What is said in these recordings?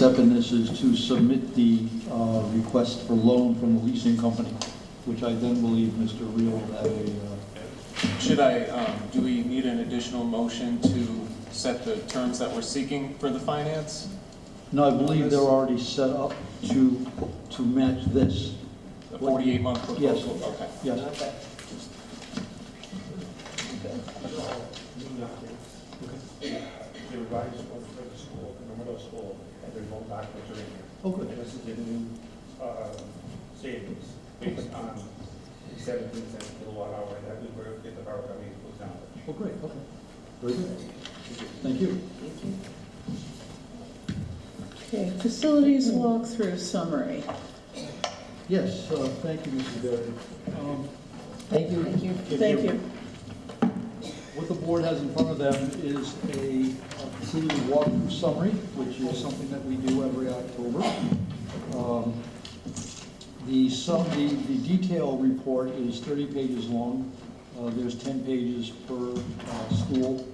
step in this is to submit the request for loan from the leasing company, which I then believe Mr. Reel will have a... Should I, do we need an additional motion to set the terms that we're seeking for the finance? No, I believe they're already set up to match this. The 48-month proposal? Yes. Okay. Yes. Okay. The revised one for the school, for the middle school, and there's both documents are in here. Oh, good. And this is the new savings based on 17 cents a kilowatt hour, and that is where if the power company goes down. Oh, great, okay. Very good. Thank you. Okay, facilities walkthrough summary. Yes, thank you, Mrs. Berry. Thank you. Thank you. What the board has in front of them is a facility walkthrough summary, which is something that we do every October. The detail report is 30 pages long. There's 10 pages per school.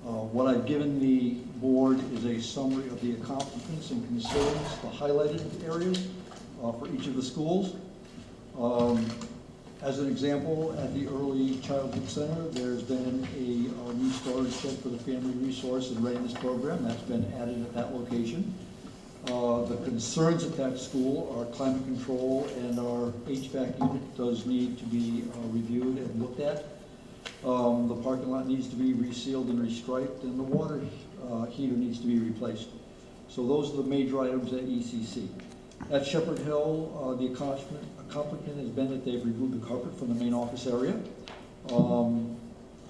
What I've given the board is a summary of the accomplishments and concerns, the highlighted areas for each of the schools. As an example, at the Early Childhood Center, there's been a new storage shed for the Family Resource and Readiness Program. That's been added at that location. The concerns at that school are climate control, and our HVAC unit does need to be reviewed and looked at. The parking lot needs to be resealed and restriped, and the water heater needs to be replaced. So those are the major items at ECC. At Shepherd Hill, the accomplishment has been that they've removed the carpet from the main office area.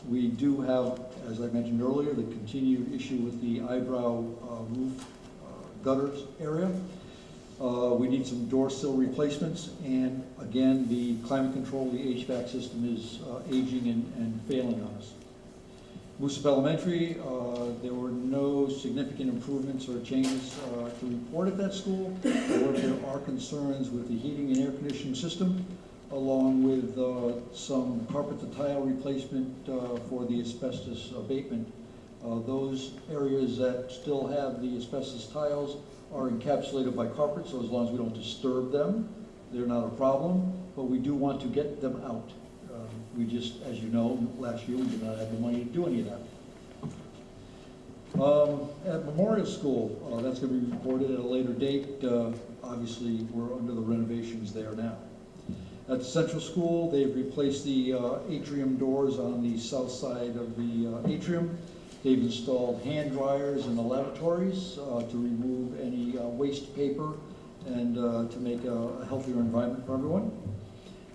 We do have, as I mentioned earlier, the continued issue with the eyebrow roof gutters area. We need some door sill replacements, and again, the climate control, the HVAC system is aging and failing on us. Moosop Elementary, there were no significant improvements or changes to report at that school. However, there are concerns with the heating and air conditioning system, along with some carpet to tile replacement for the asbestos abatement. Those areas that still have the asbestos tiles are encapsulated by carpet, so as long as we don't disturb them, they're not a problem, but we do want to get them out. We just, as you know, last year we did not have the money to do any of that. At Memorial School, that's going to be reported at a later date. Obviously, we're under the renovations there now. At the Central School, they've replaced the atrium doors on the south side of the atrium. They've installed hand dryers in the lavatories to remove any waste paper and to make a healthier environment for everyone.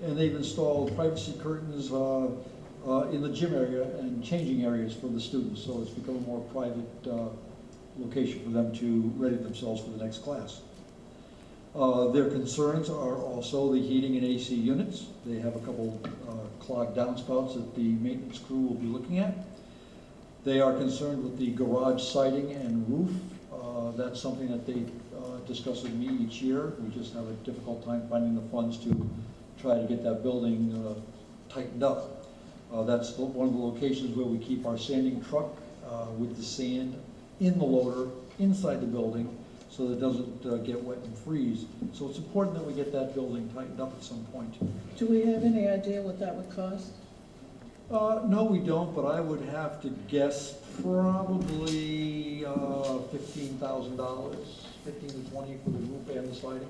And they've installed privacy curtains in the gym area and changing areas for the students, so it's become a more private location for them to ready themselves for the next class. Their concerns are also the heating and AC units. They have a couple clogged downspouts that the maintenance crew will be looking at. They are concerned with the garage siding and roof. That's something that they discuss with me each year. We just have a difficult time finding the funds to try to get that building tightened up. That's one of the locations where we keep our sanding truck with the sand in the loader inside the building so that it doesn't get wet and freeze. So it's important that we get that building tightened up at some point. Do we have any idea what that would cost? No, we don't, but I would have to guess probably $15,000, 15 to 20 for the roof and the siding.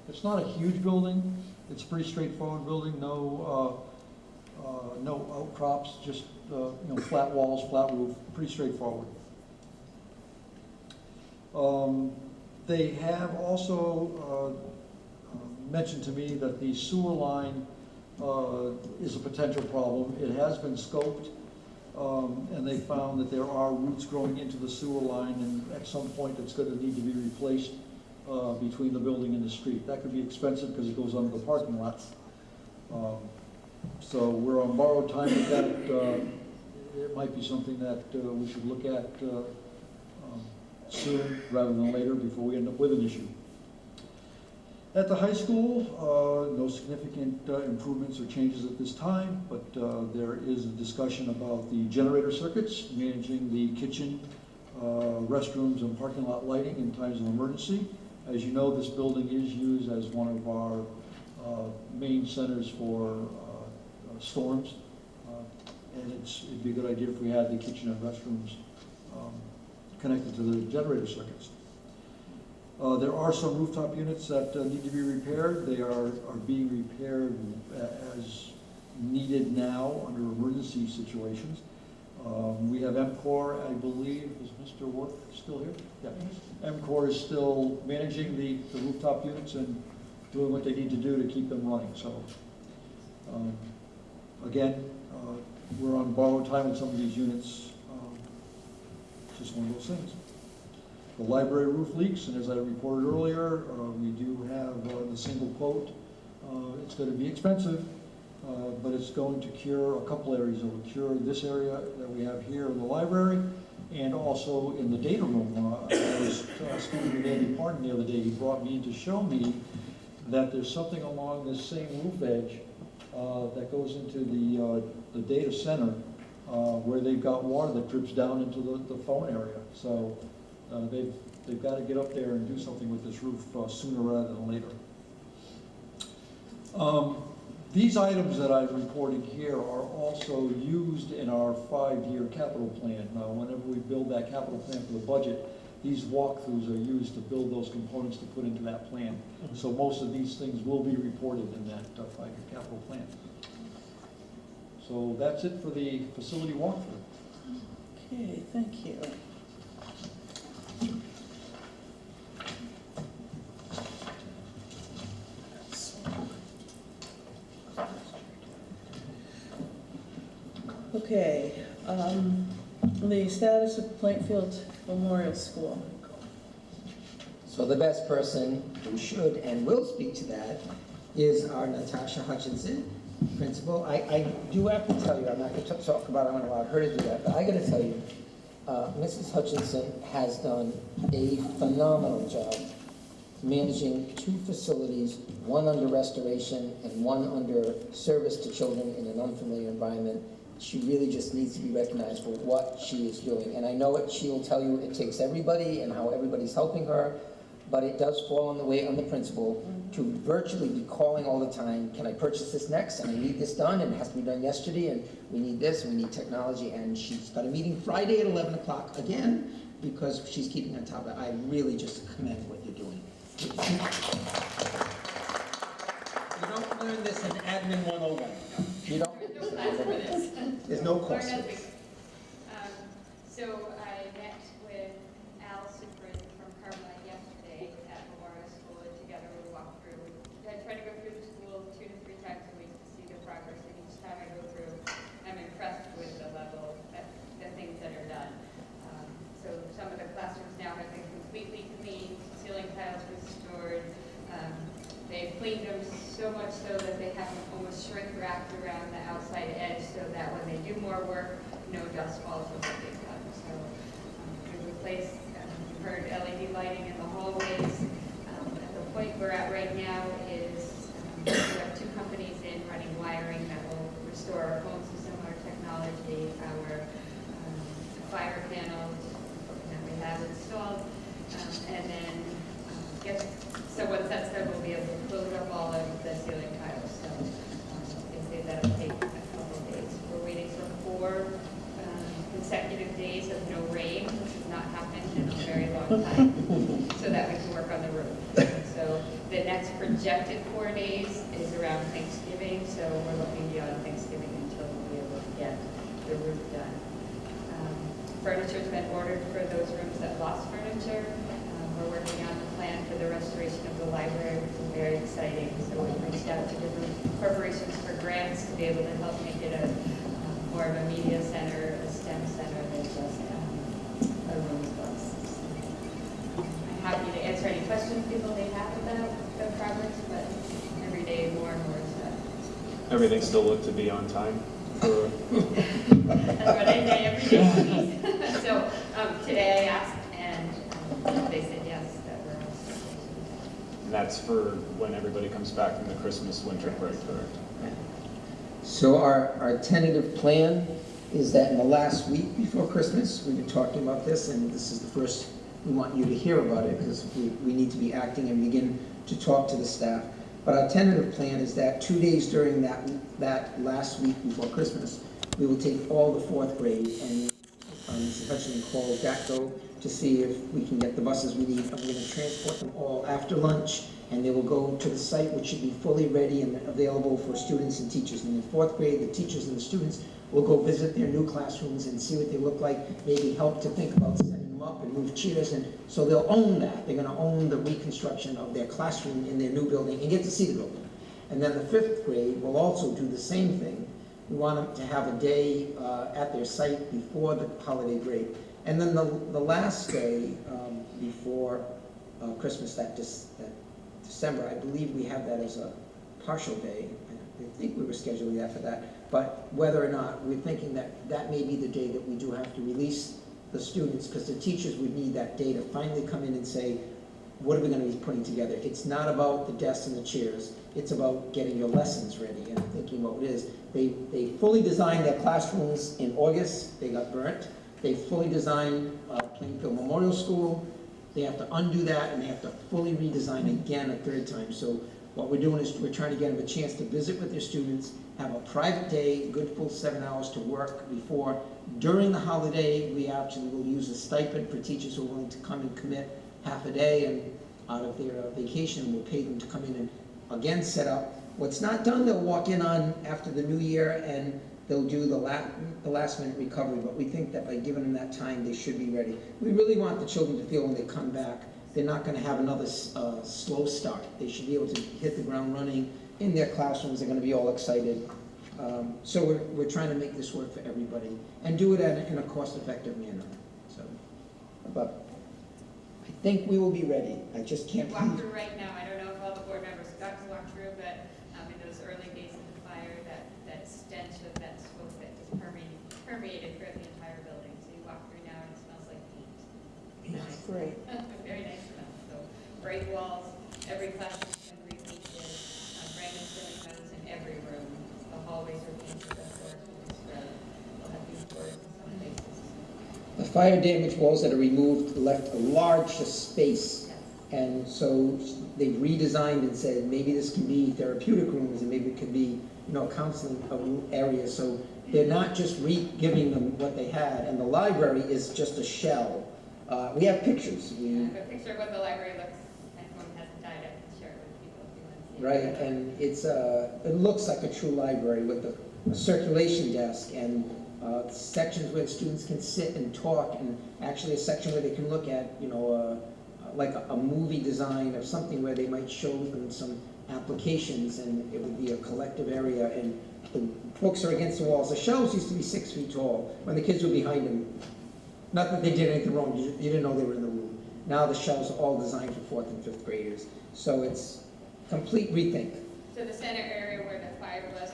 It's not a huge building. It's a pretty straightforward building. No outcrops, just flat walls, flat roof. Pretty straightforward. They have also mentioned to me that the sewer line is a potential problem. It has been scoped, and they found that there are roots growing into the sewer line, and at some point it's going to need to be replaced between the building and the street. That could be expensive because it goes under the parking lots. So we're on borrowed time with that. It might be something that we should look at soon rather than later before we end up with an issue. At the high school, no significant improvements or changes at this time, but there is a discussion about the generator circuits, managing the kitchen restrooms and parking lot lighting in times of emergency. As you know, this building is used as one of our main centers for storms. And it'd be a good idea if we had the kitchen and restrooms connected to the generator circuits. There are some rooftop units that need to be repaired. They are being repaired as needed now under emergency situations. We have MCOR, I believe, is Mr. Worth still here? Yeah. MCOR is still managing the rooftop units and doing what they need to do to keep them running. So, again, we're on borrowed time with some of these units. It's just one of those things. The library roof leaks, and as I reported earlier, we do have the single quote. It's going to be expensive, but it's going to cure a couple areas. It will cure this area that we have here in the library, and also in the data room. I was speaking with Andy Parton the other day. He brought me in to show me that there's something along this same roof edge that goes into the data center where they've got water that drips down into the phone area. So they've got to get up there and do something with this roof sooner rather than later. These items that I've reported here are also used in our 5-year capital plan. Whenever we build that capital plan for the budget, these walkthroughs are used to build those components to put into that plan. So most of these things will be reported in that 5-year capital plan. So that's it for the facility walkthrough. Okay, thank you. Okay, the status of Plainfield Memorial School. So the best person who should and will speak to that is our Natasha Hutchinson, principal. I do have to tell you, I'm not going to talk about it, I'm not allowed her to do that, but I got to tell you, Mrs. Hutchinson has done a phenomenal job managing 2 facilities, one under restoration and one under service to children in an unfamiliar environment. She really just needs to be recognized for what she is doing. And I know what she will tell you, it takes everybody and how everybody's helping her, but it does fall on the weight on the principal to virtually be calling all the time, can I purchase this next, and I need this done, and it has to be done yesterday, and we need this, and we need technology, and she's got a meeting Friday at 11 o'clock again, because she's keeping on top of it. I really just commend what you're doing. You don't learn this in Admin 101. You don't. There's no course. So I met with Al Superintendent from Carmine yesterday at Memorial School, and together we walked through. I try to go through the school 2 to 3 times a week to see the progress, and each time I go through, I'm impressed with the level of the things that are done. So some of the classrooms now have been completely cleaned, ceiling tiles restored. They've cleaned them so much so that they have them almost shrink wrapped around the outside edge so that when they do more work, no dust falls on what they've done. So we've replaced, you've heard LED lighting in the hallways. At the point we're at right now is we have 2 companies in running wiring that will restore our phone system, our technology, our fire panels that we have installed, and then so once that's done, we'll be able to close up all of the ceiling tiles. So they say that'll take a couple of days. We're waiting for 4 consecutive days of no rain, which has not happened in a very long time, so that we can work on the roof. So the next projected 4 days is around Thanksgiving, so we're looking beyond Thanksgiving until we'll be able to get the roof done. Furniture's been ordered for those rooms that lost furniture. We're working on the plan for the restoration of the library, which is very exciting. So we've reached out to different corporations for grants to be able to help make it a more of a media center, a STEM center than just a room plus. I'm happy to answer any questions people may have about the progress, but every day more and more stuff. Everything still looked to be on time? For... That's what I say every day. So today I asked, and they said yes, that we're all set. And that's for when everybody comes back from the Christmas winter break, correct? So our tentative plan is that in the last week before Christmas, we've been talking about this, and this is the first we want you to hear about it, because we need to be acting and begin to talk to the staff. But our tentative plan is that 2 days during that last week before Christmas, we will take all the fourth grade, and Mrs. Hutchinson called DACO to see if we can get the buses we need, and we're gonna transport them all after lunch, and they will go to the site, which should be fully ready and available for students and teachers. And in fourth grade, the teachers and the students will go visit their new classrooms and see what they look like, maybe help to think about setting them up and move chairs, and so they'll own that. They're gonna own the reconstruction of their classroom in their new building and get to see the building. And then the fifth grade will also do the same thing. We want them to have a day at their site before the holiday break. And then the last day before Christmas, that December, I believe we have that as a partial day. I think we were scheduling that for that. But whether or not, we're thinking that that may be the day that we do have to release the students, because the teachers would need that day to finally come in and say, what are we going to be putting together? It's not about the desks and the chairs. It's about getting your lessons ready and thinking what it is. They fully designed their classrooms in August. They got burnt. They fully designed Plainfield Memorial School. They have to undo that, and they have to fully redesign again a third time. So what we're doing is we're trying to get them a chance to visit with their students, have a private day, good full 7 hours to work before. During the holiday, we actually will use a stipend for teachers who are willing to come and commit half a day, and out of their vacation, we'll pay them to come in and again set up. What's not done, they'll walk in on after the new year, and they'll do the last minute recovery, but we think that by giving them that time, they should be ready. We really want the children to feel when they come back, they're not going to have another slow start. They should be able to hit the ground running in their classrooms. They're going to be all excited. So we're trying to make this work for everybody and do it in a cost-effective manner. So, but I think we will be ready. I just can't. Walk through right now, I don't know if all the board members got to walk through, but in those early days of the fire, that stench of that smoke that just permeated throughout the entire building. So you walk through now and it smells like paint. That's great. Very nice smell. So bright walls, every classroom has been repainted, brand new ceiling tiles in every room. The hallways are painted, the floors will be scrubbed. We'll have new floors in some places. The fire damaged walls that are removed left a large space, and so they redesigned and said maybe this can be therapeutic rooms, and maybe it could be, counseling areas. So they're not just giving them what they had, and the library is just a shell. We have pictures. I have a picture of what the library looks like. If one hasn't died, I can share it with people if you want to see it. Right, and it looks like a true library with a circulation desk and sections where the students can sit and talk, and actually a section where they can look at, like a movie design of something where they might show them some applications, and it would be a collective area, and the books are against the walls. The shelves used to be 6 feet tall when the kids were behind them. Not that they did anything wrong, you didn't know they were in the room. Now the shelves are all designed for 4th and 5th graders. So it's complete rethink. So the center area where the fire was,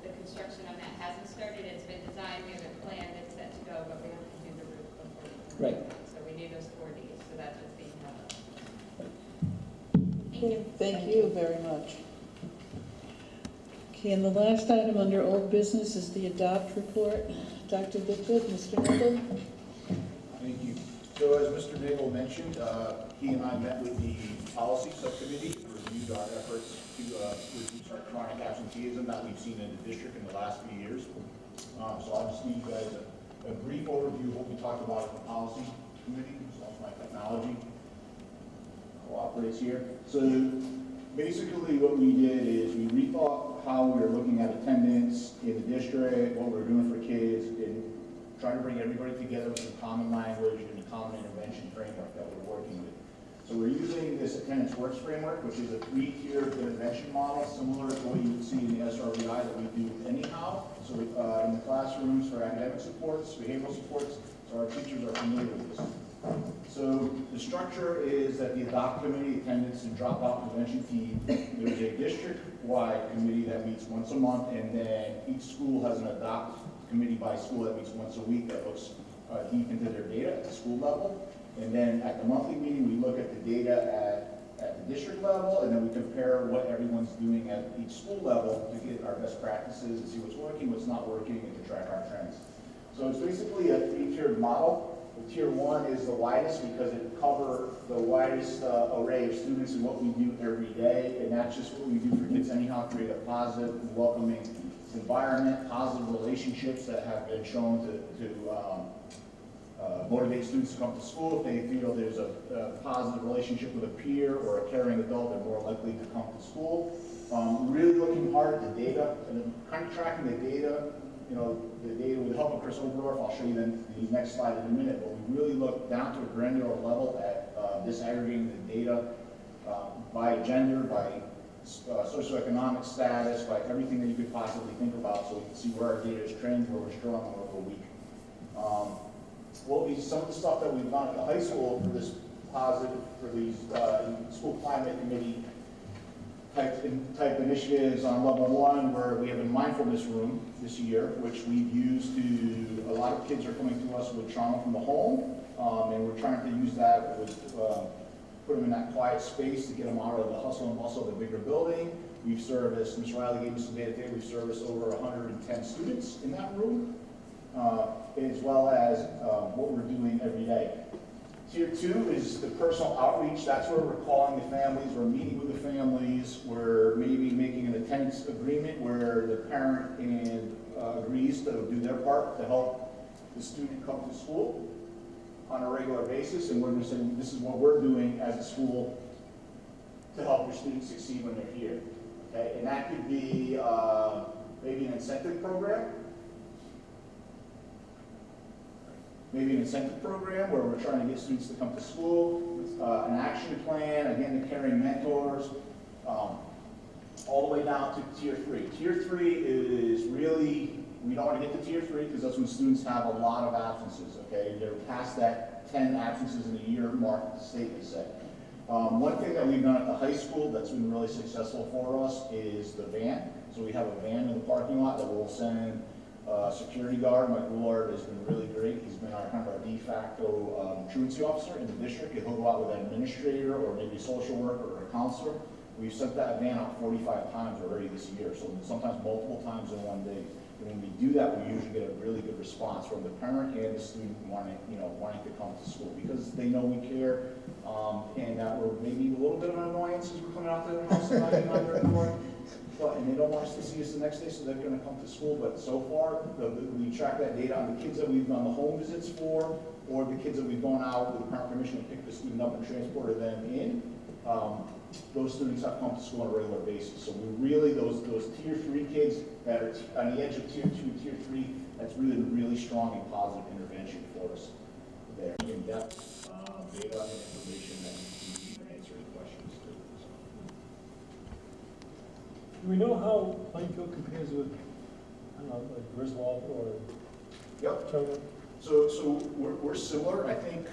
the construction on that hasn't started. It's been designed, we have it planned, it's set to go, but we have to do the roof before. Right. So we need those 4 Ds, so that's what's being held up. Thank you. Thank you very much. Okay, and the last item under old business is the adopt report. Dr. Goodwood, Mr. Noble? Thank you. So as Mr. Nagel mentioned, he and I met with the policy subcommittee to review our efforts to reduce our chronic absenteeism that we've seen in the district in the last few years. So I'll just give you guys a brief overview of what we talked about at the policy committee. So my technology cooperates here. So basically what we did is we rethought how we were looking at attendance in the district, what we were doing for kids, and trying to bring everybody together with some common language and a common intervention framework that we're working with. So we're using this attendance works framework, which is a 3-tiered intervention model, similar to what you would see in the SRBI that we do anyhow. So in the classrooms for academic supports, behavioral supports, so our teachers are familiar with this. So the structure is that the adopt committee, attendance and dropout prevention team, there's a district-wide committee that meets once a month, and then each school has an adopt committee by school that meets once a week that looks deep into their data at the school level. And then at the monthly meeting, we look at the data at the district level, and then we compare what everyone's doing at each school level to get our best practices and see what's working, what's not working, and to track our trends. So it's basically a three-tiered model. The tier 1 is the widest because it covers the widest array of students in what we do every day, and that's just what we do for kids anyhow, create a positive and welcoming environment, positive relationships that have been shown to motivate students to come to school. If they feel there's a positive relationship with a peer or a caring adult, they're more likely to come to school. Really looking hard at the data and kind of tracking the data. You know, the data with the help of Chris Oberdorf, I'll show you the next slide in a minute, but we really look down to a granular level at disaggregating the data by gender, by socioeconomic status, by everything that you could possibly think about, so we can see where our data is trending, where we're strong, and where we're weak. What will be some of the stuff that we've done at the high school for this positive, for these school climate committee type initiatives on level 1, where we have a mindfulness room this year, which we've used to, a lot of kids are coming to us with trauma from the home, and we're trying to use that with, put them in that quiet space to get them out of the hustle and bustle of the bigger building. We've serviced, Ms. Riley gave us some data today, we've serviced over 110 students in that room, as well as what we're doing every day. Tier 2 is the personal outreach. That's where we're calling the families, we're meeting with the families, we're maybe making an attendance agreement where the parent agrees to do their part to help the student come to school on a regular basis, and we're going to say this is what we're doing as a school to help your students succeed when they're here. Okay? And that could be maybe an incentive program. Maybe an incentive program where we're trying to get students to come to school, an action plan, again, the caring mentors, all the way down to tier 3. Tier 3 is really, we don't want to get to tier 3 because that's when students have a lot of absences, okay? They're past that 10 absences in a year mark that the state has set. One thing that we've done at the high school that's been really successful for us is the van. So we have a van in the parking lot that will send security guard. Mike Woolard has been really great. He's been our kind of our de facto truancy officer in the district. He'll go out with an administrator or maybe a social worker or a counselor. We've sent that van out 45 times already this year, so sometimes multiple times in one day. And when we do that, we usually get a really good response from the parent and the student wanting to come to school because they know we care, and that we're maybe a little bit of an annoyance as we're coming out to their house and knocking on their door. And they don't want us to see us the next day, so they're going to come to school. But so far, we track that data on the kids that we've done the home visits for, or the kids that we've gone out with parent permission to pick the student up and transported them in. Those students have come to school on a regular basis. So we really, those tier 3 kids that are on the edge of tier 2 and tier 3, that's really strong and positive intervention for us there. In-depth data and information that we can answer the questions too. Do we know how Plainfield compares with, I don't know, like Griswold or Yep. Turner? So we're similar. I think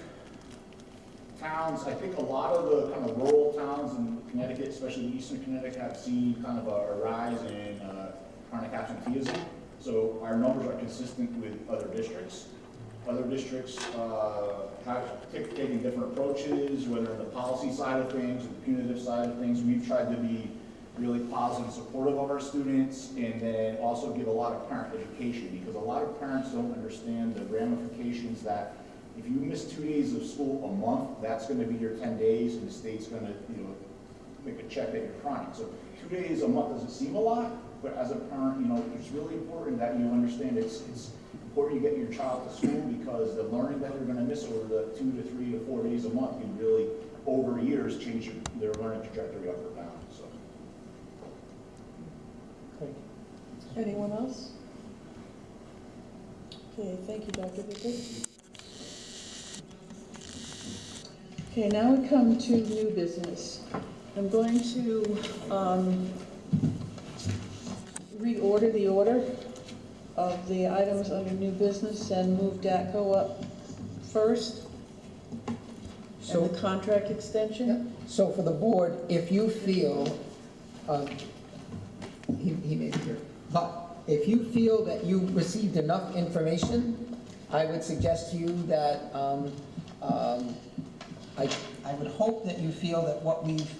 a lot of the kind of rural towns in Connecticut, especially eastern Connecticut, have seen kind of a rise in chronic absenteeism. So our numbers are consistent with other districts. Other districts have taken different approaches, whether in the policy side of things or the punitive side of things. We've tried to be really positive and supportive of our students, and then also give a lot of parent education, because a lot of parents don't understand the ramifications that if you miss 2 days of school a month, that's going to be your 10 days, and the state's going to, make a check that you're chronic. So 2 days a month doesn't seem a lot, but as a parent, it's really important that you understand it's important you get your child to school, because the learning that they're going to miss over the 2 to 3 to 4 days a month can really, over years, change their learning trajectory up or down. So. Thank you. Anyone else? Okay, thank you, Dr. Vickers. Okay, now we come to new business. I'm going to reorder the order of the items under new business and move DATCO up first, and the contract extension. So for the board, if you feel, he may be here, but if you feel that you received enough information, I would suggest to you that I would hope that you feel that what we've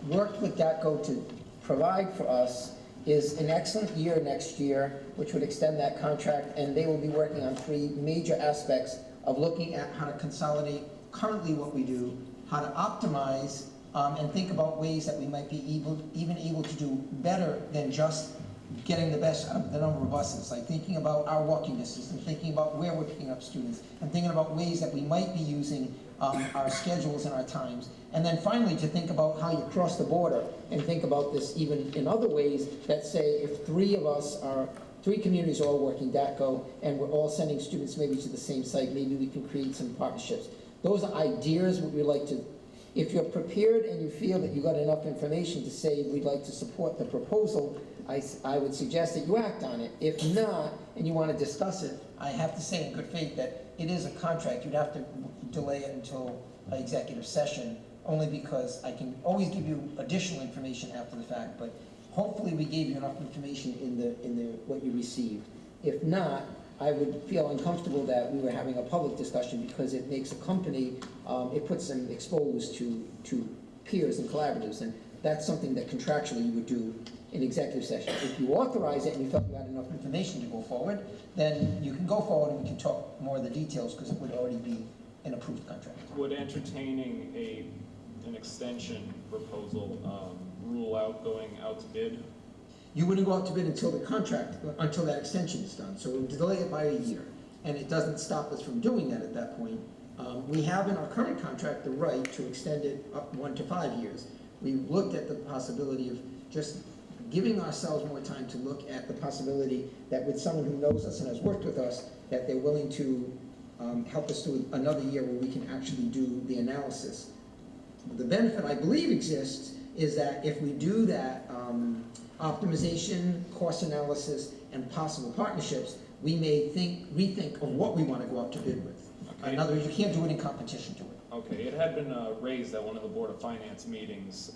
worked with DATCO to provide for us is an excellent year next year, which would extend that contract, and they will be working on 3 major aspects of looking at how to consolidate currently what we do, how to optimize, and think about ways that we might be even able to do better than just getting the best out of the number of buses, like thinking about our walking distance, and thinking about where we're picking up students, and thinking about ways that we might be using our schedules and our times. And then finally, to think about how you cross the border and think about this even in other ways that say if 3 communities are all working DATCO and we're all sending students maybe to the same site, maybe we can create some partnerships. Those are ideas we would like to, if you're prepared and you feel that you got enough information to say we'd like to support the proposal, I would suggest that you act on it. If not, and you want to discuss it, I have to say in good faith that it is a contract. You'd have to delay it until an executive session, only because I can always give you additional information after the fact, but hopefully we gave you enough information in the what you received. If not, I would feel uncomfortable that we were having a public discussion because it makes a company, it puts them exposed to peers and collaboratives, and that's something that contractually you would do in executive session. If you authorize it and you felt you had enough information to go forward, then you can go forward and we can talk more of the details because it would already be an approved contract. Would entertaining an extension proposal rule out going out to bid? You wouldn't go out to bid until the contract, until that extension is done, so it would delay it by a year. And it doesn't stop us from doing that at that point. We have in our current contract the right to extend it up 1 to 5 years. We looked at the possibility of just giving ourselves more time to look at the possibility that with someone who knows us and has worked with us, that they're willing to help us through another year where we can actually do the analysis. The benefit I believe exists is that if we do that optimization, cost analysis, and possible partnerships, we may rethink of what we want to go out to bid with. Okay. In other words, you can't do it in competition to it. Okay, it had been raised at one of the Board of Finance meetings,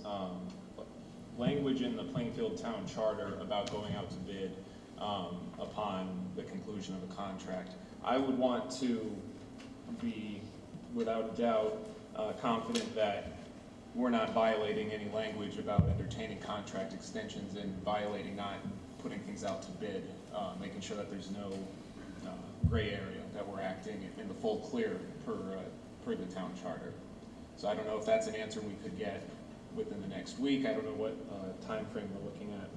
language in the Plainfield Town Charter about going out to bid upon the conclusion of a contract. I would want to be, without a doubt, confident that we're not violating any language about entertaining contract extensions and violating not putting things out to bid, making sure that there's no gray area, that we're acting in the full clear per the town charter. So I don't know if that's an answer we could get within the next week. I don't know what time frame we're looking at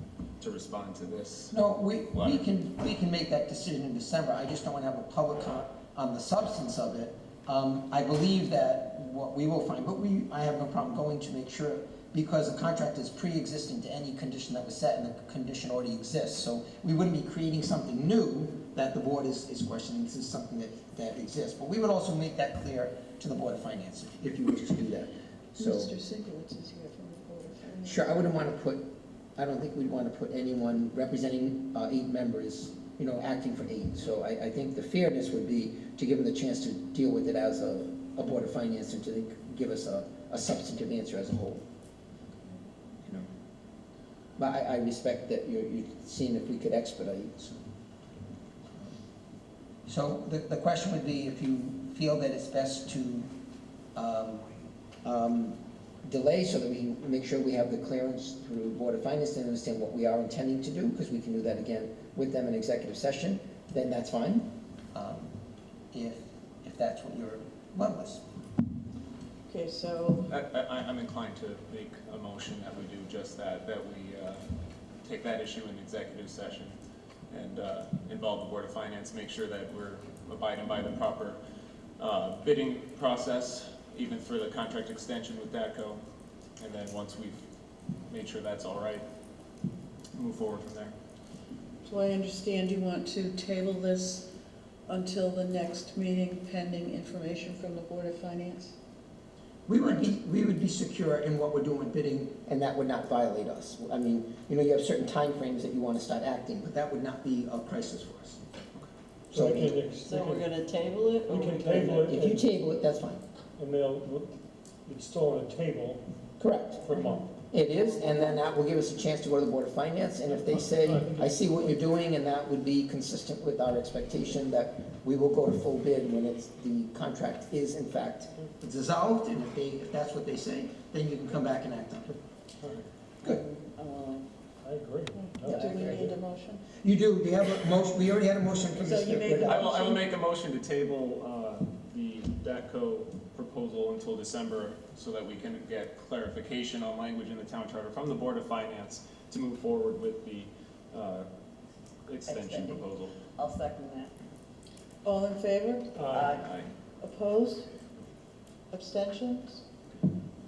to respond to this. No, we can make that decision in December. I just don't want to have a public comment on the substance of it. I believe that what we will find, but I have no problem going to make sure, because the contract is pre-existing to any condition that was set and the condition already exists. So we wouldn't be creating something new that the board is questioning. This is something that exists. But we would also make that clear to the Board of Finance if you wish to do that. So, Mr. Singlets is here from the Board of Finance. sure, I don't think we'd want to put anyone representing 8 members, acting for 8. So I think the fairness would be to give them the chance to deal with it as a Board of Finance and to give us a substantive answer as a whole. But I respect that you're seeing if we could expedite. So the question would be if you feel that it's best to delay so that we can make sure we have the clearance through Board of Finance and understand what we are intending to do, because we can do that again with them in executive session, then that's fine. If that's what your level is. Okay, so, I'm inclined to make a motion that we do just that we take that issue in executive session and involve the Board of Finance, make sure that we're abiding by the proper bidding process, even for the contract extension with DATCO, and then once we've made sure that's all right, move forward from there. so I understand you want to table this until the next meeting pending information from the Board of Finance? We would be secure in what we're doing with bidding, and that would not violate us. I mean, you have certain timeframes that you want to start acting, but that would not be a crisis for us. So So So we're gonna table it? or We can we're gonna- table it. if you table it, that's fine. And it's still on a table Correct. for a month. It is, and then that will give us a chance to go to the Board of Finance, and if they say, I see what you're doing, and that would be consistent with our expectation, that we will go to full bid when the contract is in fact dissolved, and if that's what they say, then you can come back and act on it. All right. Good. I agree. Do we need a motion? You do you have a motion? We already had a motion from So you Mr. made the Riddell. I will make a motion to table the DATCO proposal until December so that we can get clarification on language in the town charter from the Board of Finance to move forward with the extension Extending. proposal. I'll second that. All in favor? Aye. Opposed? Abstentions?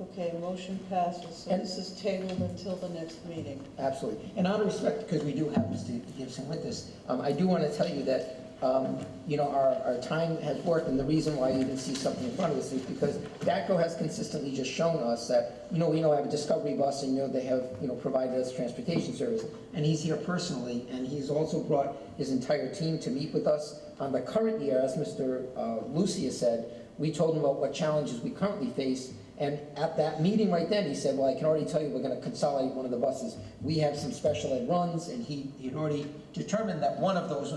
Okay, motion passes, so And- this is tabled until the next meeting. Absolutely. And out of respect, because we do have Mr. Gibson with us, I do want to tell you that, our time has worked, and the reason why you even see something in front of us is because DATCO has consistently just shown us that, we have a Discovery bus, and, they have, provided us transportation service. And he's here personally, and he's also brought his entire team to meet with us on the current year, as Mr. Lucia said. We told him about what challenges we currently face, and at that meeting right then, he said, well, I can already tell you we're going to consolidate one of the buses. We have some special ed runs, and he'd already determined that one of those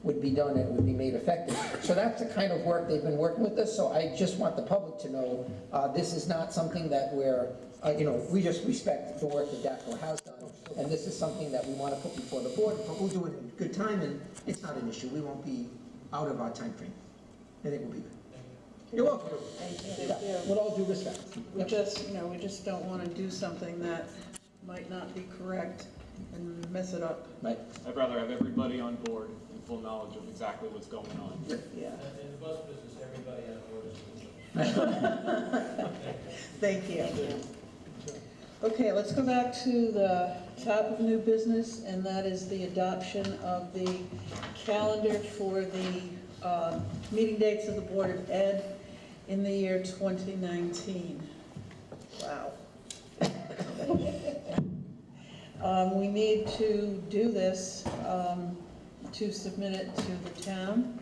would be done and would be made effective. So that's the kind of work they've been working with us, so I just want the public to know, this is not something that we're, we just respect the work that DATCO has done, and this is something that we want to put before the board, but we'll do it in good time, and it's not an issue. We won't be out of our time frame. I think we'll be good. You're welcome. Thank Yeah, you. with all due respect. We just don't want to do something that might not be correct and mess it up. Right. I'd rather have everybody on board in full knowledge of exactly what's going on. Yeah. In the bus business, everybody has orders. Thank you. Okay, let's go back to the top of new business, and that is the adoption of the calendar for the meeting dates of the Board of Ed in the year 2019. Wow. We need to do this to submit it to the town.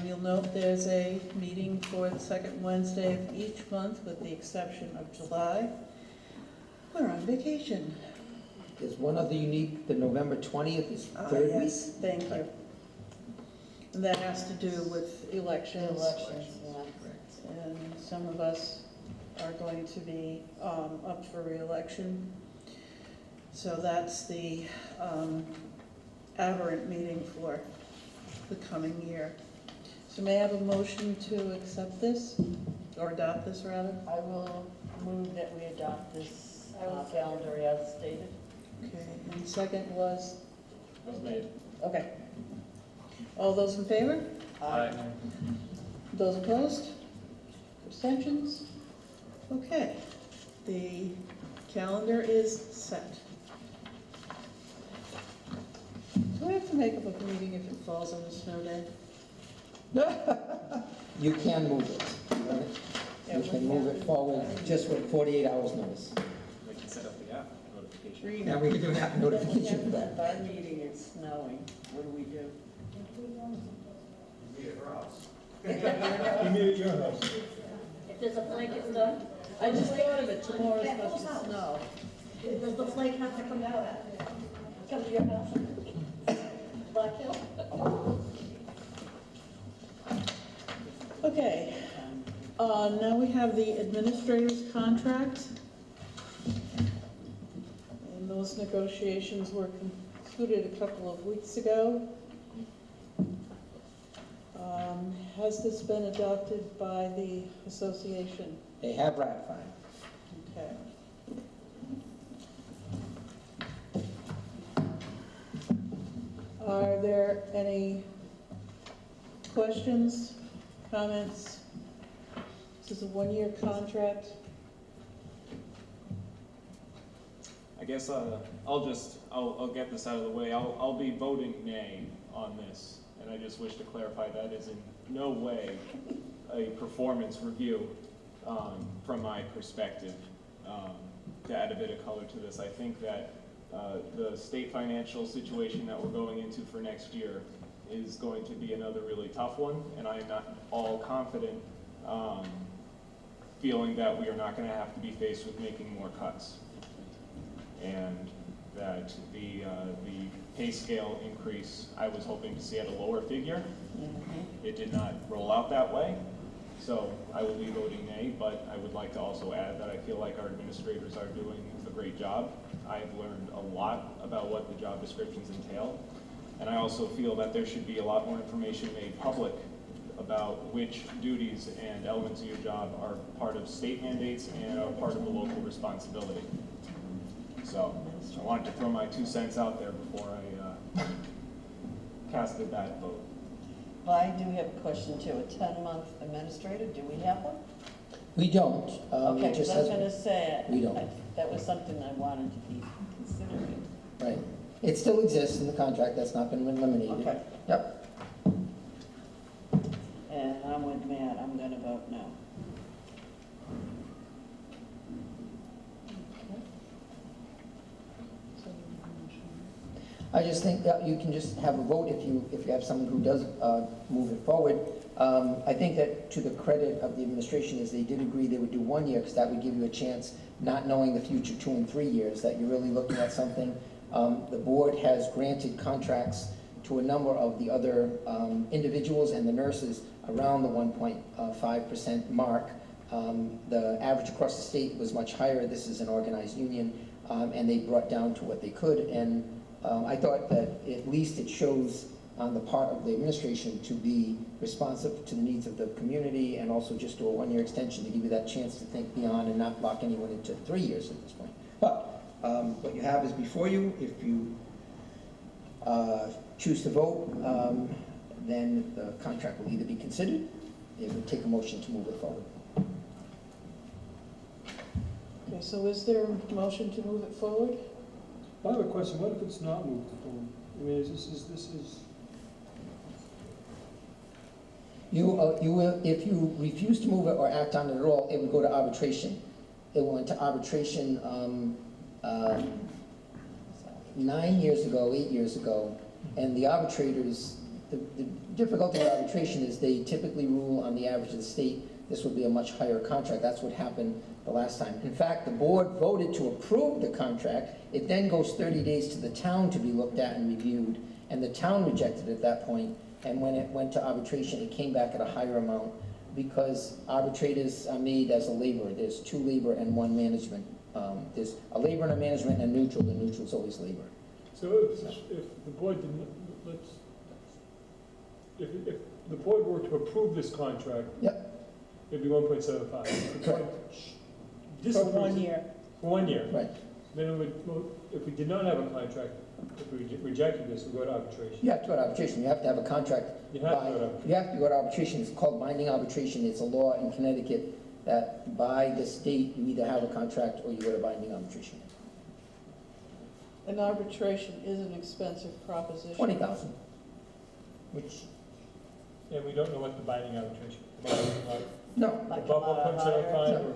You'll note there's a meeting for the second Wednesday of each month, with the exception of July. We're on vacation. There's one other unique, the November 20th is third week. Yes, thank you. And that has to do with elections. Elections, yeah. And some of us are going to be up for reelection. So that's the aberrant meeting for the coming year. So may I have a motion to accept this, or adopt this rather? I will move that we adopt this calendar as stated. Okay, and second was, Was made. okay. All those in favor? Aye. Those opposed? Abstentions? Okay, the calendar is set. Do we have to make up a meeting if it falls on a snow day? You can move it. You can move it forward just with 48 hours notice. We can set up the app notification. Now, we can do an app notification for that. If our meeting is snowing, what do we do? Meet at her house. You meet at your house. If there's a flake, it's done. I just thought of it, tomorrow's supposed to snow. Does the flake have to come down? Come to your house? Black Hill? Okay, now we have the administrator's contract. And those negotiations were concluded a couple of weeks ago. Has this been adopted by the association? They have ratified. Okay. Are there any questions, comments? This is a one-year contract. I guess I'll get this out of the way. I'll be voting nay on this, and I just wish to clarify that is in no way a performance review from my perspective. To add a bit of color to this, I think that the state financial situation that we're going into for next year is going to be another really tough one, and I am not all confident feeling that we are not going to have to be faced with making more cuts. And that the pay scale increase, I was hoping to see at a lower figure. It did not roll out that way. So I will be voting nay, but I would like to also add that I feel like our administrators are doing a great job. I've learned a lot about what the job descriptions entail. And I also feel that there should be a lot more information made public about which duties and elements of your job are part of state mandates and are part of the local responsibility. So I wanted to throw my 2 cents out there before I casted that vote. Well, I do have a question too. A 10-month administrator, do we have one? We don't. Okay, It just because I was has- gonna say, We don't. that was something I wanted to be considering. Right. It still exists in the contract, that's not been eliminated. Okay, Yep. and I'm with Matt, I'm gonna vote no. I just think that you can just have a vote if you have someone who does move it forward. I think that to the credit of the administration is they did agree they would do 1 year, because that would give you a chance, not knowing the future 2 and 3 years, that you're really looking at something. The board has granted contracts to a number of the other individuals and the nurses around the 1.5% mark. The average across the state was much higher. This is an organized union, and they brought down to what they could. And I thought that at least it shows on the part of the administration to be responsive to the needs of the community, and also just do a 1 year extension to give you that chance to think beyond and not lock anyone into 3 years at this point. But what you have is before you. If you choose to vote, then the contract will either be considered, it would take a motion to move it forward. Okay, so is there a motion to move it forward? I have a question, what if it's not moved forward? I mean, this is, You will, if you refuse to move it or act on it at all, it would go to arbitration. It went to arbitration 9 years ago, 8 years ago, and the arbitrators, the difficulty with arbitration is they typically rule on the average of the state. This would be a much higher contract. That's what happened the last time. In fact, the board voted to approve the contract. It then goes 30 days to the town to be looked at and reviewed, and the town rejected it at that point. And when it went to arbitration, it came back at a higher amount, because arbitrators are made as a laborer. There's 2 labor and 1 management. There's a labor and a management and a neutral. The neutral is always labor. so if the board didn't, if the board were to approve this contract, Yep. it'd be 1.75. For 1 year. For 1 year. Right. Then it would, well, if we did not have a contract, if we rejected this, we'd go to arbitration. You have to go to arbitration. You have to have a contract. You have to go to arbitration. You have to go to arbitration. It's called binding arbitration. It's a law in Connecticut that by the state, you either have a contract or you go to binding arbitration. An arbitration is an expensive proposition. 20,000, which, And we don't know what the binding arbitration, no, above 1.75 or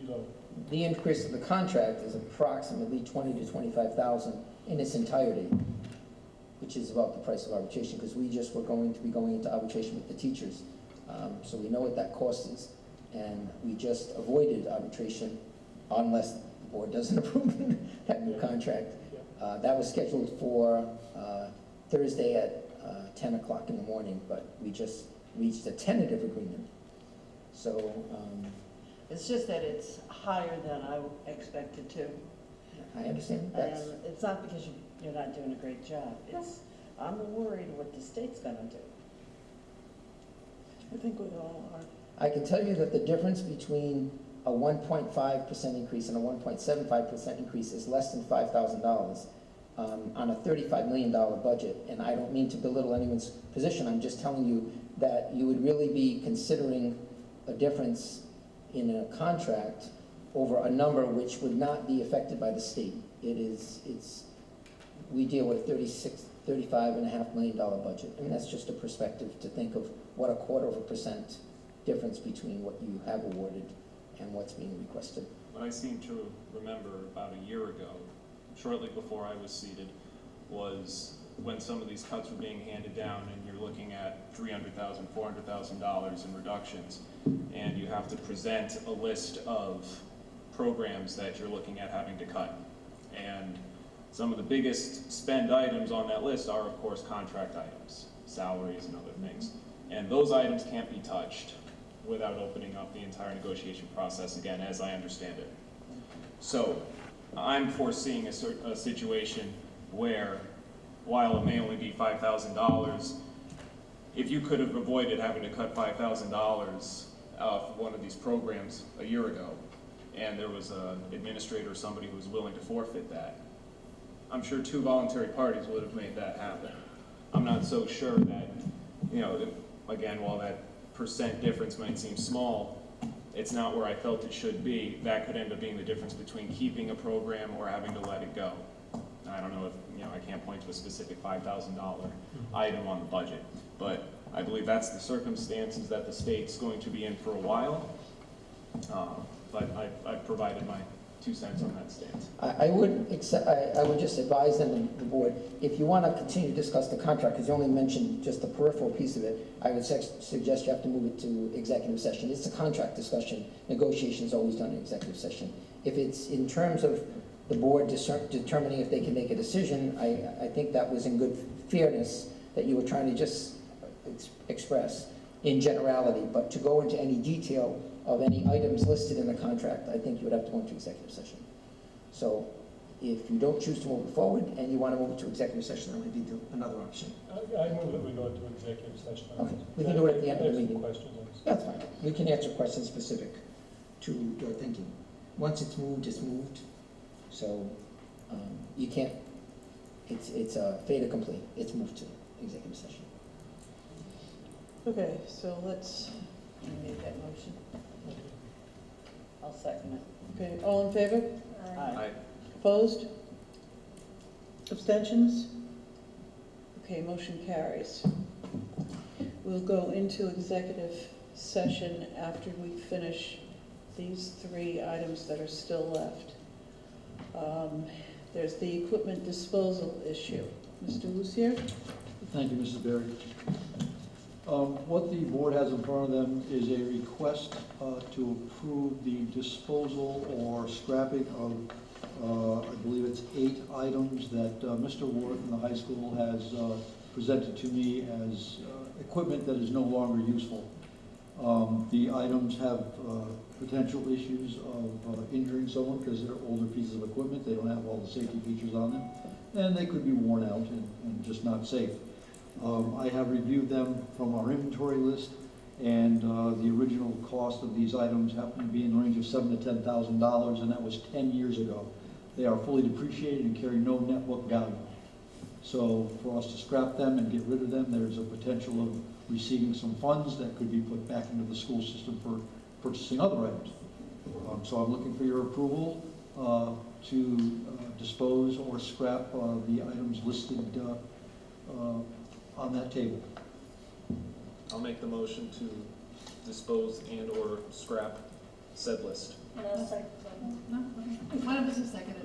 below. the increase of the contract is approximately 20 to 25,000 in its entirety, which is about the price of arbitration, because we just were going to be going into arbitration with the teachers. So we know what that cost is, and we just avoided arbitration unless the board doesn't approve that new contract. That was scheduled for Thursday at 10 o'clock in the morning, but we just reached a tentative agreement. So, It's just that it's higher than I expected to. I understand And that's, it's not because you're not doing a great job. It's, I'm worried what the state's gonna do. I think we all are. I can tell you that the difference between a 1.5% increase and a 1.75% increase is less than $5,000 on a $35 million budget. And I don't mean to belittle anyone's position, I'm just telling you that you would really be considering a difference in a contract over a number which would not be affected by the state. We deal with a $35.5 million budget. I mean, that's just a perspective to think of what a 0.25% difference between what you have awarded and what's being requested. What I seem to remember about a year ago, shortly before I was seated, was when some of these cuts were being handed down and you're looking at $300,000, $400,000 in reductions, and you have to present a list of programs that you're looking at having to cut. And some of the biggest spend items on that list are, of course, contract items, salaries and other things. And those items can't be touched without opening up the entire negotiation process again, as I understand it. So I'm foreseeing a situation where, while it may only be $5,000, if you could have avoided having to cut $5,000 off one of these programs a year ago, and there was an administrator or somebody who was willing to forfeit that, I'm sure 2 voluntary parties would have made that happen. I'm not so sure that, again, while that percent difference might seem small, it's not where I felt it should be. That could end up being the difference between keeping a program or having to let it go. I don't know if, I can't point to a specific $5,000 item on the budget, but I believe that's the circumstances that the state's going to be in for a while. But I've provided my 2 cents on that stance. I would just advise them, the board, if you want to continue to discuss the contract, because you only mentioned just the peripheral piece of it, I would suggest you have to move it to executive session. It's a contract discussion. Negotiation is always done in executive session. If it's in terms of the board determining if they can make a decision, I think that was in good fairness that you were trying to just express in generality, but to go into any detail of any items listed in the contract, I think you would have to go into executive session. So if you don't choose to move it forward and you want to move it to executive session, that would be another option. I move that we go into executive session. Okay, we can do it at the end of the meeting. Questions on this. That's fine. We can answer questions specific to your thinking. Once it's moved, it's moved. So you can't, it's a fait accompli. It's moved to executive session. Okay, so let's, You made that motion. I'll second it. okay, all in favor? Aye. Opposed? Abstentions? Okay, motion carries. We'll go into executive session after we finish these 3 items that are still left. There's the equipment disposal issue. Mr. Lucier? Thank you, Mrs. Berry. What the board has in front of them is a request to approve the disposal or scrapping of, I believe it's 8 items that Mr. Worth in the high school has presented to me as equipment that is no longer useful. The items have potential issues of injuring someone because they're older pieces of equipment. They don't have all the safety features on them, and they could be worn out and just not safe. I have reviewed them from our inventory list, and the original cost of these items happened to be in the range of $7,000 to $10,000, and that was 10 years ago. They are fully depreciated and carry no net book value. So for us to scrap them and get rid of them, there's a potential of receiving some funds that could be put back into the school system for purchasing other items. So I'm looking for your approval to dispose or scrap the items listed on that table. I'll make the motion to dispose and or scrap said list. And I'll second. No? Okay. One of us has seconded.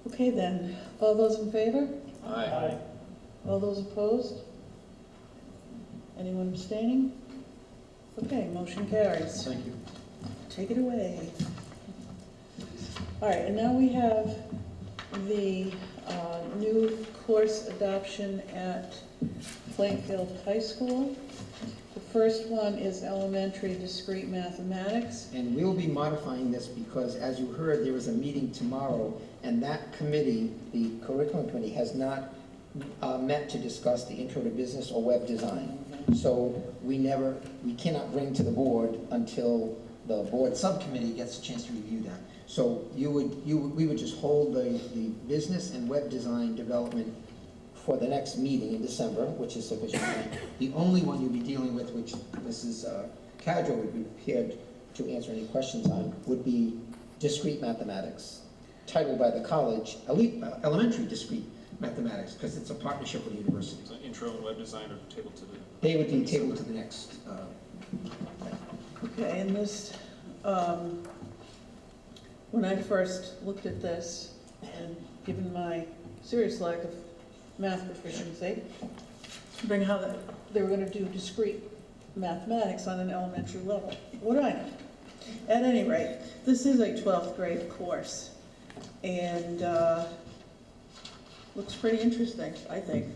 Okay then, all those in favor? Aye. All those opposed? Anyone abstaining? Okay, motion carries. Thank you. Take it away. All right, and now we have the new course adoption at Plainfield High School. The first one is elementary discrete mathematics. And we'll be modifying this because, as you heard, there is a meeting tomorrow, and that committee, the curriculum committee, has not met to discuss the intro to business or web design. So we cannot bring to the board until the board subcommittee gets a chance to review that. So we would just hold the business and web design development for the next meeting in December, which is sufficient time. The only one you'll be dealing with, which Mrs. Cadro would be prepared to answer any questions on, would be discrete mathematics, titled by the college, elementary discrete mathematics, because it's a partnership with the university. So intro and web design are tabled to the... They would be tabled to the next. Okay, and this, when I first looked at this, and given my serious lack of math proficiency, bring how they were going to do discrete mathematics on an elementary level. What do I know? At any rate, this is a 12th grade course, and looks pretty interesting, I think.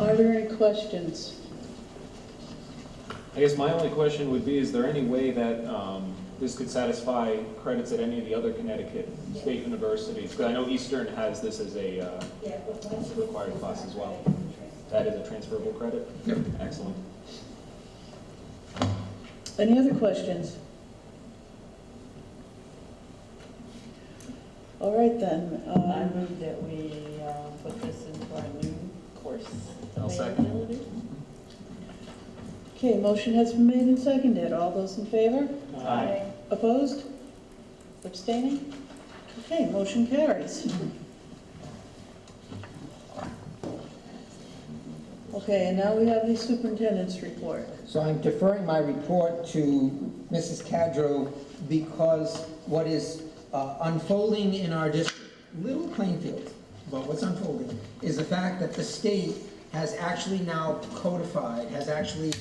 Are there any questions? I guess my only question would be, is there any way that this could satisfy credits at any of the other Connecticut state universities? Because I know Eastern has this as a required class as well. That is a transferable credit? Yep. Excellent. Any other questions? All right then. I move that we put this into our new course I'll second. availability. Okay, motion has been made and seconded. All those in favor? Aye. Opposed? Abstaining? Okay, motion carries. Okay, and now we have the superintendent's report. So I'm deferring my report to Mrs. Cadro because what is unfolding in our district, little Plainfield, but what's unfolding is the fact that the state has actually now codified, has actually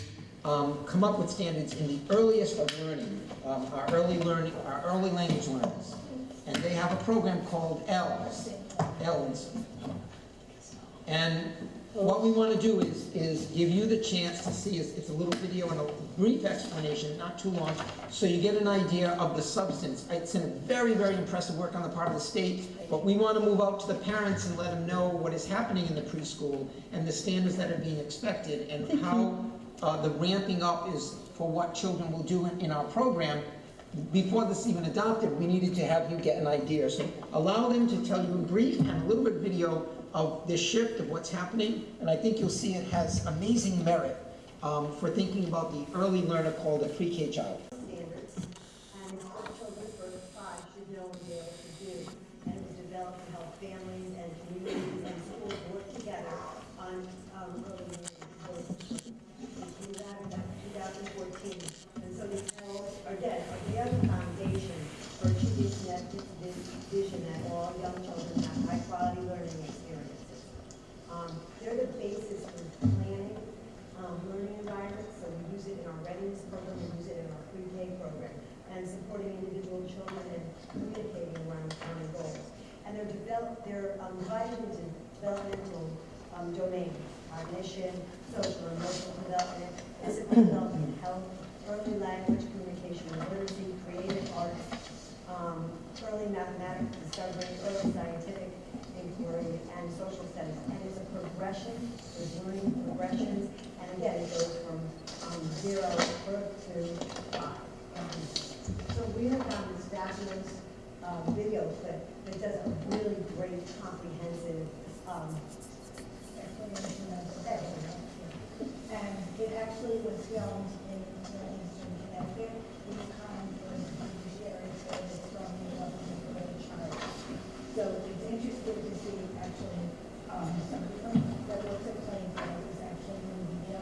come up with standards in the earliest of learning, our early language learners. And they have a program called ELS. And what we want to do is give you the chance to see, it's a little video and a brief explanation, not too long, so you get an idea of the substance. It's a very, very impressive work on the part of the state, but we want to move out to the parents and let them know what is happening in the preschool and the standards that are being expected and how the ramping up is for what children will do in our program. Before this even adopted, we needed to have you get an idea. So allow them to tell you in brief and a little bit of video of this shift of what's happening, and I think you'll see it has amazing merit for thinking about the early learner called a pre-K child. Standards, and all children birth to 5 should know and be able to do. And it was developed to help families and communities and schools work together on early learning. We do that in 2014. And so these goals are dead, but they are the foundation for achieving that vision that all young children have high-quality learning experiences. They're the basis for planning learning environments, so we use it in our readiness program, we use it in our pre-K program, and supporting individual children and communicating around common goals. And they're divided into developmental domains: cognition, social and emotional development, physical development, health, early language, communication and literacy, creative arts, early mathematics discovery, early scientific inquiry, and social studies. And it's a progression, there's learning progressions, and again, it goes from 0 birth to 5. So we have found this fabulous video clip that does a really great comprehensive explanation of that. And it actually was filmed in Connecticut. These times was fiduciary service from the 11th grade child. So it's interesting to see actually something that looks at Plainfield is actually in the video,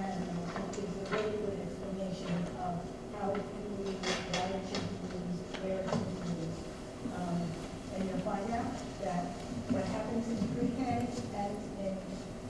and it gives a really good explanation of how it can be used, why it should be used, where it should be used. And you'll find out that what happens in pre-K and in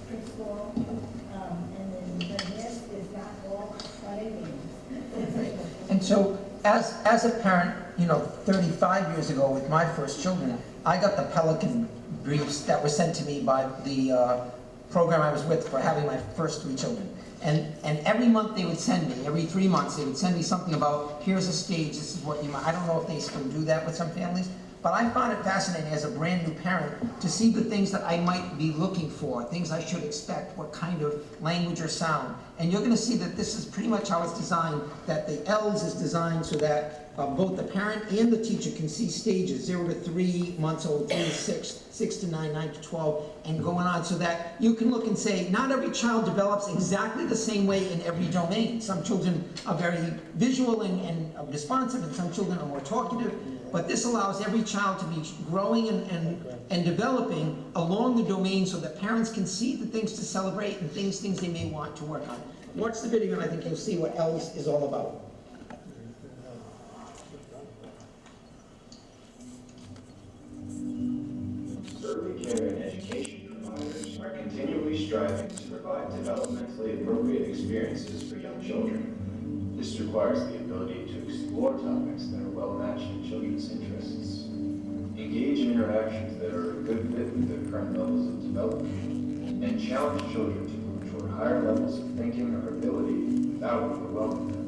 preschool, and then the rest is not all what it means. And so, as a parent, 35 years ago with my first children, I got the Pelican briefs that were sent to me by the program I was with for having my first 3 children. And every month they would send me, every 3 months, they would send me something about, here's a stage, this is what you might, I don't know if they still do that with some families, but I found it fascinating as a brand new parent to see the things that I might be looking for, things I should expect, what kind of language or sound. And you're gonna see that this is pretty much how it's designed, that the L's is designed so that both the parent and the teacher can see stages, 0 to 3 months old, 3 to 6, 6 to 9, 9 to 12, and going on, so that you can look and say, not every child develops exactly the same way in every domain. Some children are very visual and responsive, and some children are more talkative, but this allows every child to be growing and developing along the domain so that parents can see the things to celebrate and things they may want to work on. Watch the video and I think you'll see what L's is all about. Early care and education providers are continually striving to provide developmentally appropriate experiences for young children. This requires the ability to explore topics that are well matched in children's interests, engage in interactions that are a good fit with their current levels of development, and and challenge children to move toward higher levels of thinking or ability without overwhelming them.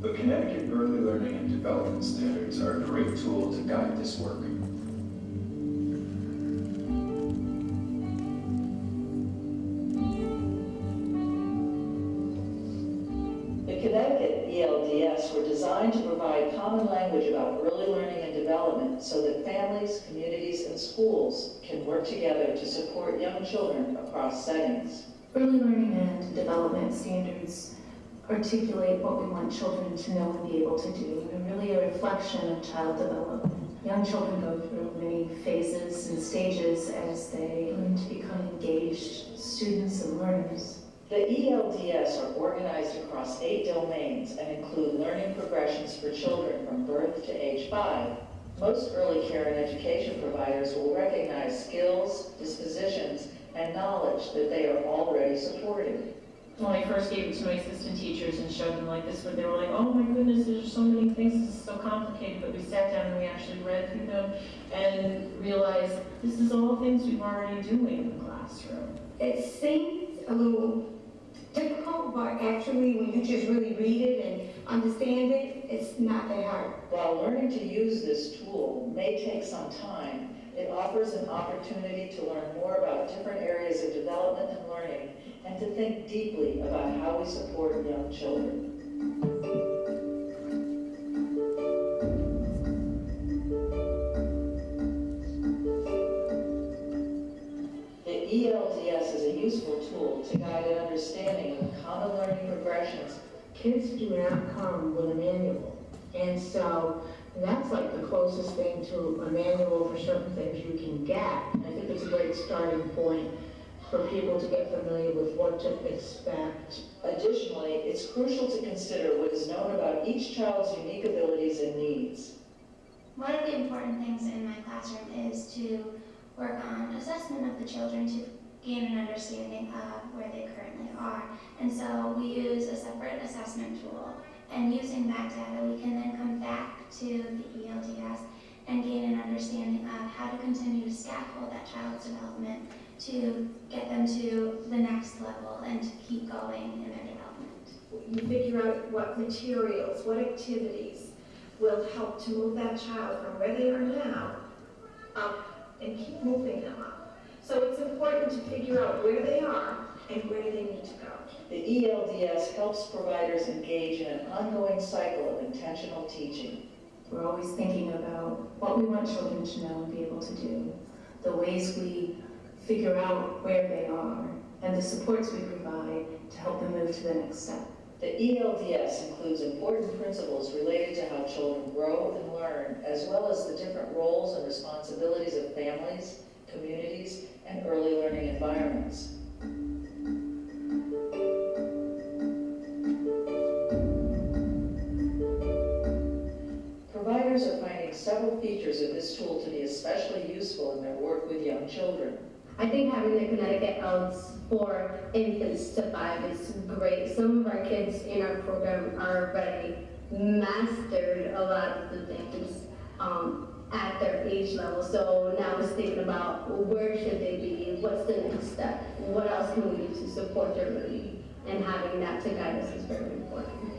The Connecticut Early Learning and Development Standards are a great tool to guide this work. The Connecticut ELDS were designed to provide common language about early learning and development so that families, communities, and schools can work together to support young children across settings. Early learning and development standards articulate what we want children to know and be able to do. They're really a reflection of child development. Young children go through many phases and stages as they learn to become engaged students and learners. The ELDS are organized across 8 domains and include learning progressions for children from birth to age 5. Most early care and education providers will recognize skills, dispositions, and knowledge that they are already supporting. When I first gave it to my assistant teachers and showed them like this, where they were like, oh my goodness, there's so many things, this is so complicated, but we sat down and we actually read through them and realized this is all things we've already doing in the classroom. It seems a little difficult, but actually when you just really read it and understand it, it's not that hard. While learning to use this tool may take some time, it offers an opportunity to learn more about different areas of development and learning and to think deeply about how we support young children. The ELDS is a useful tool to guide an understanding of the common learning progressions. Kids do not come with a manual, and so that's like the closest thing to a manual for certain things you can get. I think it's a great starting point for people to get familiar with what to expect. Additionally, it's crucial to consider what is known about each child's unique abilities and needs. One of the important things in my classroom is to work on assessment of the children to gain an understanding of where they currently are. And so we use a separate assessment tool. And using that data, we can then come back to the ELDS and gain an understanding of how to continue to scaffold that child's development to get them to the next level and to keep going in their development. You figure out what materials, what activities will help to move that child from where they are now up and keep moving them up. So it's important to figure out where they are and where they need to go. The ELDS helps providers engage in an ongoing cycle of intentional teaching. We're always thinking about what we want children to know and be able to do, the ways we figure out where they are, and the supports we provide to help them move to the next step. The ELDS includes important principles related to how children grow and learn, as well as the different roles and responsibilities of families, communities, and early learning environments. Providers are finding several features of this tool to be especially useful in their work with young children. I think having the Connecticut ELDS for infants to 5 is great. Some of our kids in our program are already mastered a lot of the things at their age level. So now it's thinking about where should they be, what's the next step, what else can we do to support their learning, and having that to guide us is very important.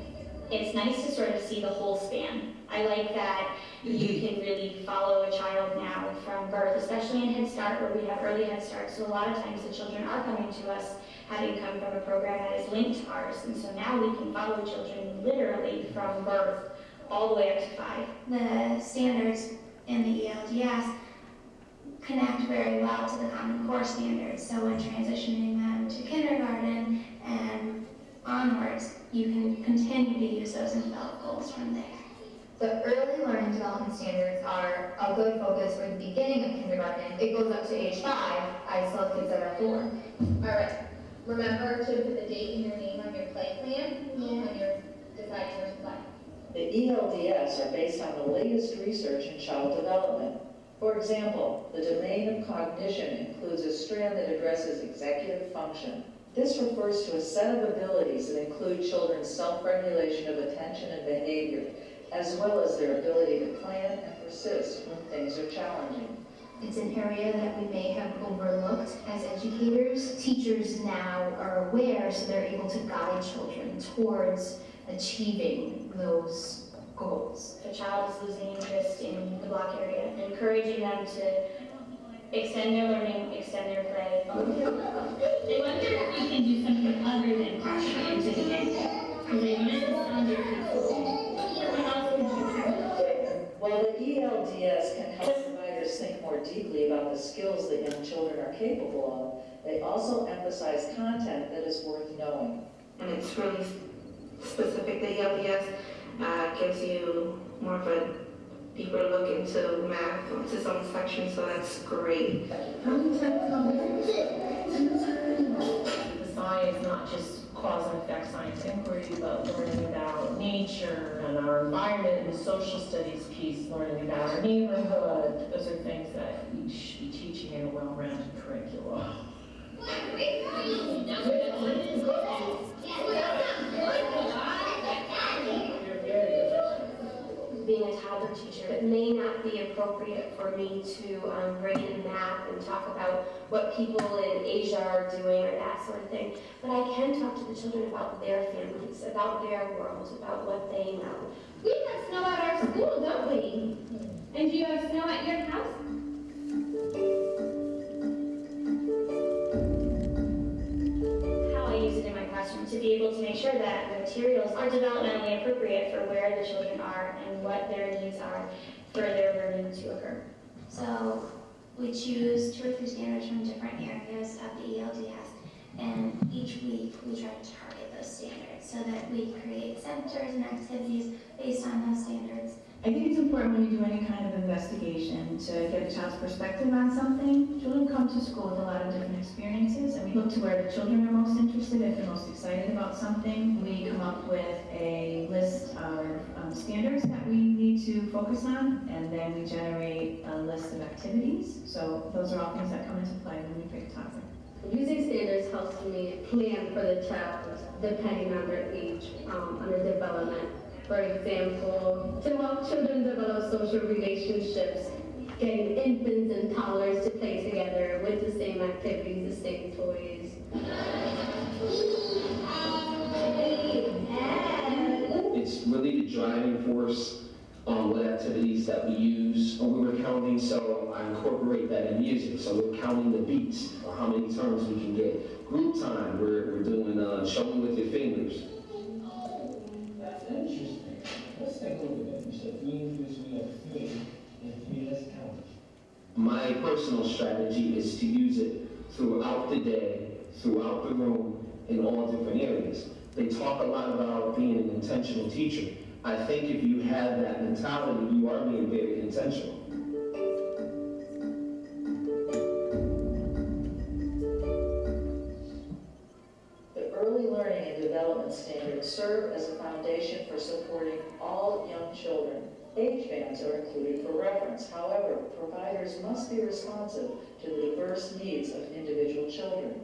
It's nice to sort of see the whole span. I like that you can really follow a child now from birth, especially in Head Start where we have early Head Start. So a lot of times the children are coming to us having come from a program that is linked to ours. And so now we can follow children literally from birth all the way up to 5. The standards in the ELDS connect very well to the Common Core standards. So when transitioning them to kindergarten and onwards, you can continue to use those and develop goals from there. The early learning development standards are a good focus for the beginning of kindergarten. It goes up to age 5. I still have kids that are 4. All right. Remember to put the date and your name on your play plan when you're deciding where to play. The ELDS are based on the latest research in child development. For example, the domain of cognition includes a strand that addresses executive function. This refers to a set of abilities that include children's self-regulation of attention and behavior, as well as their ability to plan and persist when things are challenging. It's an area that we may have overlooked as educators. Teachers now are aware, so they're able to guide children towards achieving those goals. If a child is losing interest in the block area, encouraging them to extend their learning, extend their play. I wonder if we can do something other than classroom entertainment. Because I miss the sound of people. What else can you While the ELDS can help providers think more deeply about the skills that young children are capable of, they also emphasize content that is worth knowing. And it's really specific. The ELDS gives you more of a deeper look into math, into some sections, so that's great. The science, not just cause and effect science inquiry, but learning about nature and our environment, and the social studies piece, learning about our neighborhood. Those are things that we should be teaching in a well-rounded curriculum. Being a toddler teacher, it may not be appropriate for me to bring in math and talk about what people in Asia are doing or that sort of thing, but I can talk to the children about their families, about their world, about what they know. We have snow at our school, don't we? And do you have snow at your house? How I use it in my classroom to be able to make sure that the materials are developmentally appropriate for where the children are and what their needs are for their learning to occur. So we choose 2 or 3 standards from different areas of the ELDS, and each week we try to target those standards so that we create centers and activities based on those standards. I think it's important when you do any kind of investigation to get a child's perspective on something. Children come to school with a lot of different experiences, and we look to where the children are most interested, if they're most excited about something. We come up with a list of standards that we need to focus on, and then we generate a list of activities. So those are all things that come into play when we pick a topic. Using standards helps me plan for the child depending on their age and their development. For example, to help children develop social relationships, getting infants and toddlers to play together with the same activities, the same toys. It's really the driving force on what activities that we use when we were counting, so I incorporate that in music. So we're counting the beats, or how many turns we can get. Group time, we're doing show me with your fingers. That's interesting. Let's take a look at that. You said 3 inches, we have 3, and 3, let's count. My personal strategy is to use it throughout the day, throughout the room, in all different areas. They talk a lot about being an intentional teacher. I think if you have that mentality, you are being very intentional. The early learning and development standards serve as a foundation for supporting all young children. Age bands are included for reference. However, providers must be responsive to the diverse needs of individual children.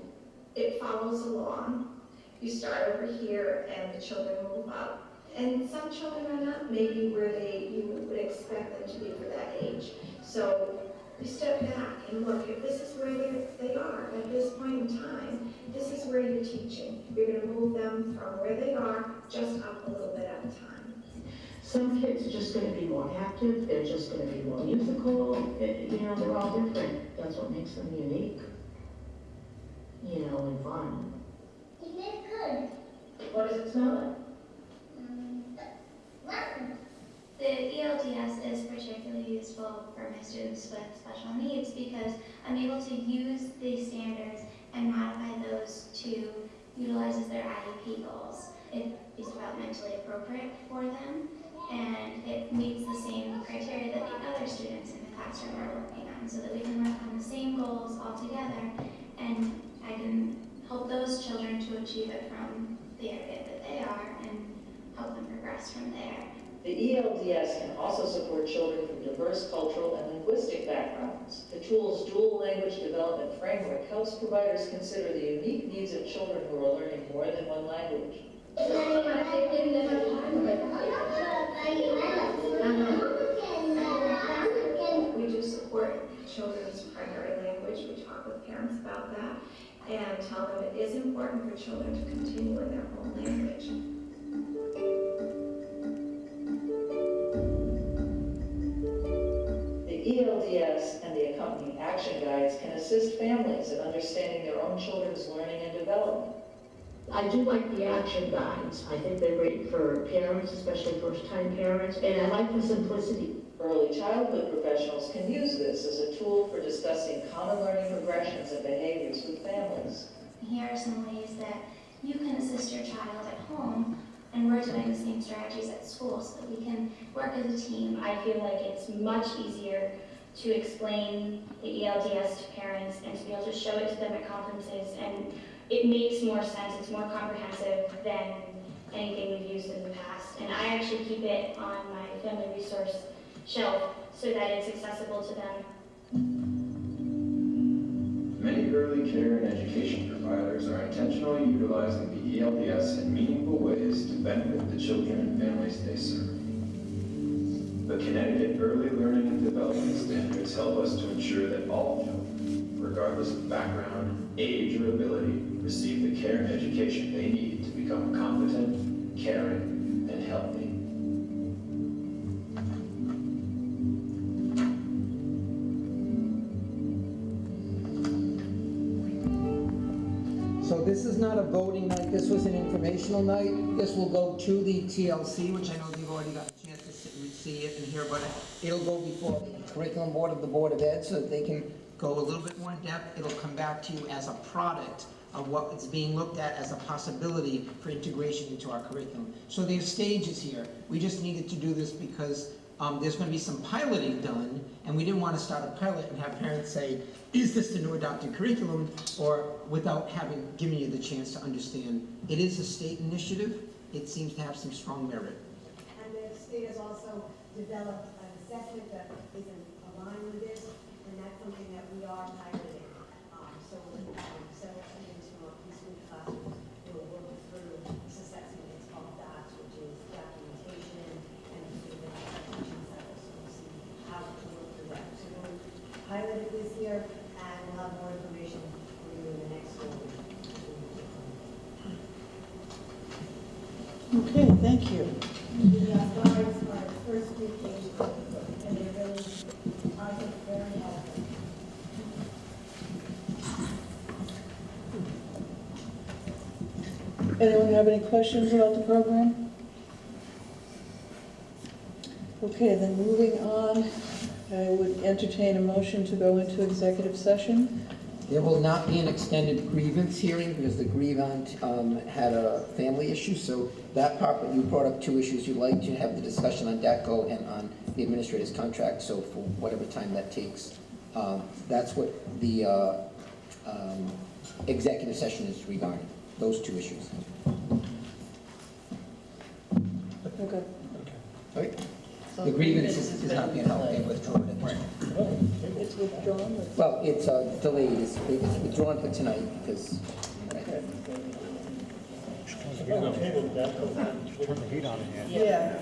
It follows along. You start over here and the children move up. And some children are not maybe where you would expect them to be for that age. So you step back and look, if this is where they are at this point in time, this is where you're teaching. You're going to move them from where they are just up a little bit at a time. Some kids are just going to be more active, they're just going to be more musical, they're all different. That's what makes them unique, and fun. You did good. What does it smell like? The ELDS is particularly useful for my students with special needs because I'm able to use these standards and modify those to utilize as their IEP goals. It is developmentally appropriate for them, and it meets the same criteria that the other students in the classroom are working on, so that we can work on the same goals all together, and I can help those children to achieve it from the area that they are and help them progress from there. The ELDS can also support children from diverse cultural and linguistic backgrounds. The tool's dual language development framework helps providers consider the unique needs of children who are learning more than one language. We do support children with parents about that and tell them it is important for children to continue in their home language. The ELDS and the accompanying action guides can assist families in understanding their own children's learning and development. I do like the action guides. I think they're great for parents, especially first-time parents, and I like the simplicity. Early childhood professionals can use this as a tool for discussing common learning progressions and behaviors with families. Here are some ways that you can assist your child at home, and we're doing the same strategies at school so that we can work as a team. I feel like it's much easier to explain the ELDS to parents and to be able to show it to them at conferences, and it makes more sense, it's more comprehensive than anything we've used in the past. And I actually keep it on my family resource shelf so that it's accessible to them. Many early care and education providers are intentionally utilizing the ELDS in meaningful ways to benefit the children and families they serve. The Connecticut Early Learning and Development Standards help us to ensure that all children, regardless of background, age, or ability, receive the care and education they need to become competent, caring, and healthy. So this is not a voting night, this was an informational night. This will go to the TLC, which I know you've already got a chance to see it and hear about it. It'll go before the Curriculum Board of the Board of Ed so that they can go a little bit more in depth. It'll come back to you as a product of what is being looked at as a possibility for integration into our curriculum. So there's stages here. We just needed to do this because there's going to be some piloting done, and we didn't want to start a pilot and have parents say, is this the new adopted curriculum, or without giving you the chance to understand. It is a state initiative. It seems to have some strong merit. And the state has also developed an assessment that is aligned with this, and that's something that we are piloting. So into our preschool classrooms, we'll work through this assessment. It's called DOTS, which is documentation and teaching levels. So we'll see how to work through that. So we'll pilot it this year, and we'll have more information for you in the next school week. Okay, thank you. The guides are the first 2 pages, and they're really, I think, very helpful. Anyone have any questions about the program? Okay, then moving on, I would entertain a motion to go into executive session. There will not be an extended grievance hearing because the grievant had a family issue, so that part, but you brought up 2 issues. You'd like to have the discussion on DATCO and on the administrator's contract, so for whatever time that takes. That's what the executive session is regarding, those 2 issues. Okay. Right? So The grievance is not being held, they withdrawn it. It's withdrawn? Well, it's delayed, it's withdrawn for tonight because. Turn the heat on again. Yeah.